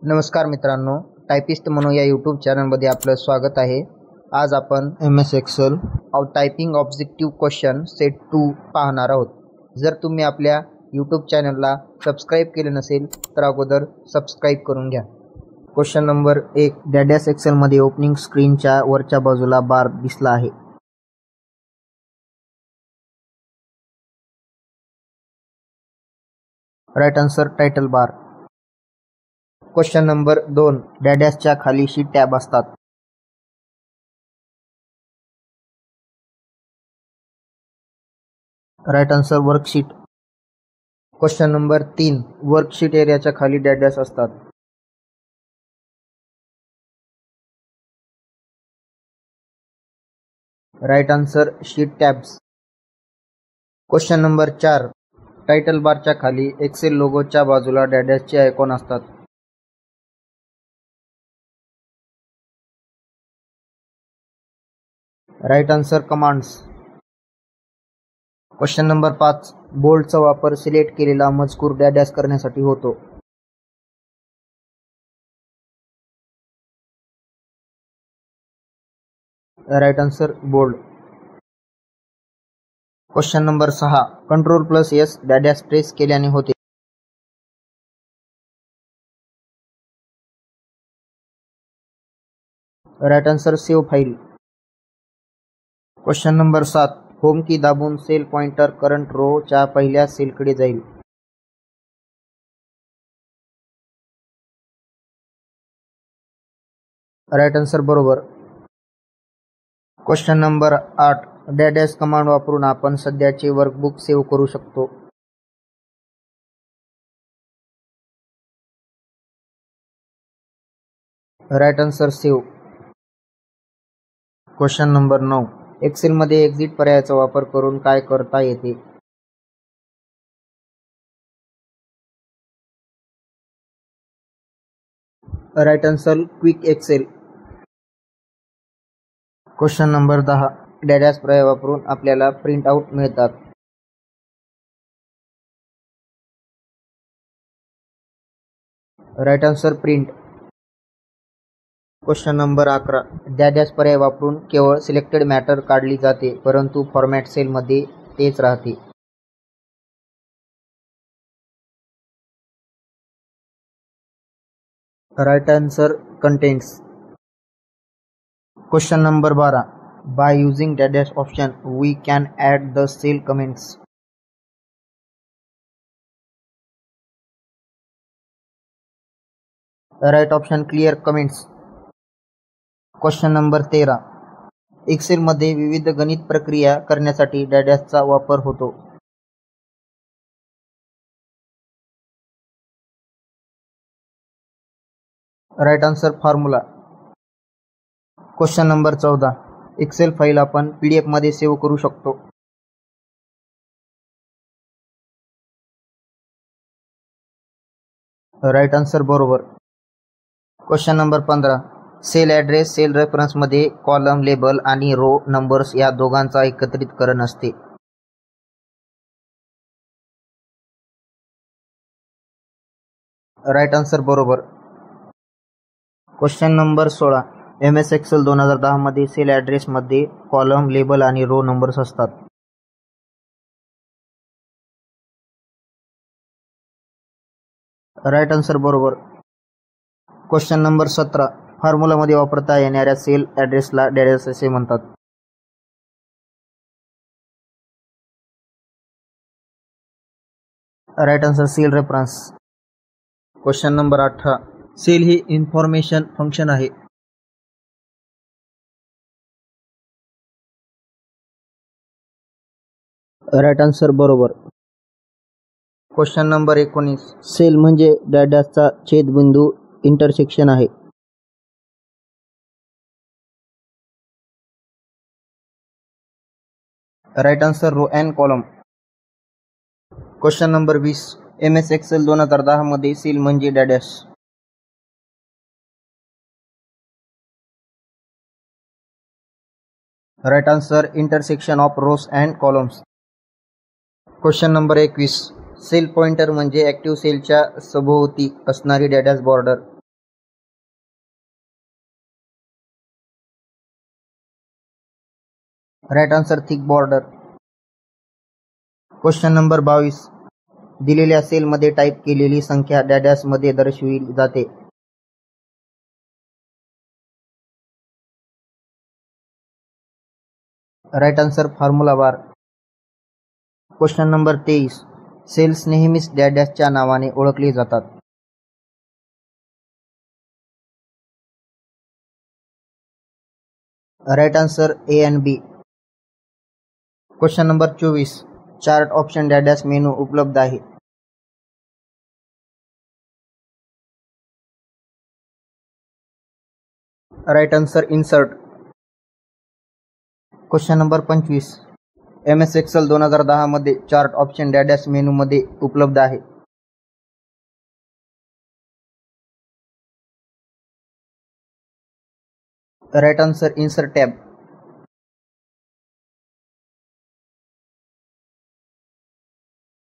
नमस्कार मित्रांनो, टायपिस्ट म्हणून या यूट्यूब चॅनलमध्ये आपलं स्वागत आहे. आज आपण MS Excel typing objective question set 2 पाहणार आहोत. जर तुम्ही आपल्या यूट्यूब चॅनलला सबस्क्राईब केले नसेल तर अगोदर सबस्क्राईब करून घ्या. Question number 1. डॅडॅस एक्सेलमध्ये ओपनिंग स्क्रीनच्या वरच्या बाजूला बार दिसला आहे. Right answer title bar. Question number 2. डॅडॅसच्या खाली शीट टॅब असतात. Right answer worksheet. Question number 3. Worksheet एरियाच्या खाली डॅडॅस असतात. Right answer sheet tabs. Question number 4. Title बारच्या खाली एक्सेल लोगोच्या बाजूला डॅडॅसचे आयकॉन असतात. Right answer commands. Question number 5. बोल्डचा वापर सिलेक्ट केलेला मजकूर डॅडॅस करण्यासाठी होतो. Right answer bold. Question number 6. Ctrl+S डॅडॅस प्रेस केल्याने होते. Right answer save file. Question number 7. Home key दाबून सेल पॉइंटर करंट रो च्या पहिल्या सेलकडे जाईल. राईट आन्सर बरोबर. Question number 8. डॅडॅस कमांड वापरून आपण सध्याचे वर्कबुक सेव्ह करू शकतो. Right answer save. Question number 9. एक्सेलमध्ये एक्झिट पर्यायाचा वापर करून काय करता येते. Right answer quick Excel. Question number 10. डॅडॅस पर्याय वापरून आपल्याला प्रिंट आउट मिळतात. Right answer print. Question number 11. डॅडॅस पर्याय वापरून केवळ सिलेक्टेड मॅटर काढली जाते परंतु फॉर्मॅट सेलमध्ये तेच राहते. Right answer contents. Question number 12. By using डॅडॅस option we can add the cell comments. Right option clear comments. Question number 13. एक्सेलमध्ये विविध गणित प्रक्रिया करण्यासाठी डॅडॅसचा वापर होतो. Right answer formula. Question number 14. Excel file आपण PDF मध्ये सेव्ह करू शकतो. राईट आन्सर बरोबर. Question number 15. Cell address cell रेफरन्समध्ये कॉलम लेबल आणि रो नंबर्स या दोघांचा एकत्रितकरण असते. राईट आन्सर बरोबर. Question number 16. MS एक्सेल 2010 मध्ये सेल ॲड्रेसमध्ये कॉलम लेबल आणि रो नंबर्स असतात. राईट आन्सर बरोबर. Question number 17. फॉर्म्युलामध्ये वापरता येणाऱ्या सेल ॲड्रेसला डॅडॅस असे म्हणतात. Right answer cell reference. Question number 18. Cell ही इन्फॉर्मेशन फंक्शन आहे. राईट आन्सर बरोबर. Question number 19. सेल म्हणजे डॅडॅसचा छेदबिंदू इंटरसेक्शन आहे. Right answer row and column. Question number 20. MS Excel 2010 मध्ये सेल म्हणजे डॅडॅस. Right answer intersection of rows and columns. Question number 21. Cell pointer म्हणजे ॲक्टिव्ह सेलच्या सभोवती असणारी डॅडॅस border. Right answer thick border. Question number 22. दिलेल्या सेलमध्ये टाईप केलेली संख्या डॅशमध्ये दर्शविली जाते. Right answer formula bar. Question number 23. Cells नेहमीच डॅशच्या नावाने ओळखले जातात. Right answer A and B. Question number 24. Chart option dash menu उपलब्ध आहे. Right answer insert. Question number 25. MS Excel 2010 मध्ये चार्ट ऑप्शन डॅश मेनू मध्ये उपलब्ध आहे. Right answer insert tab.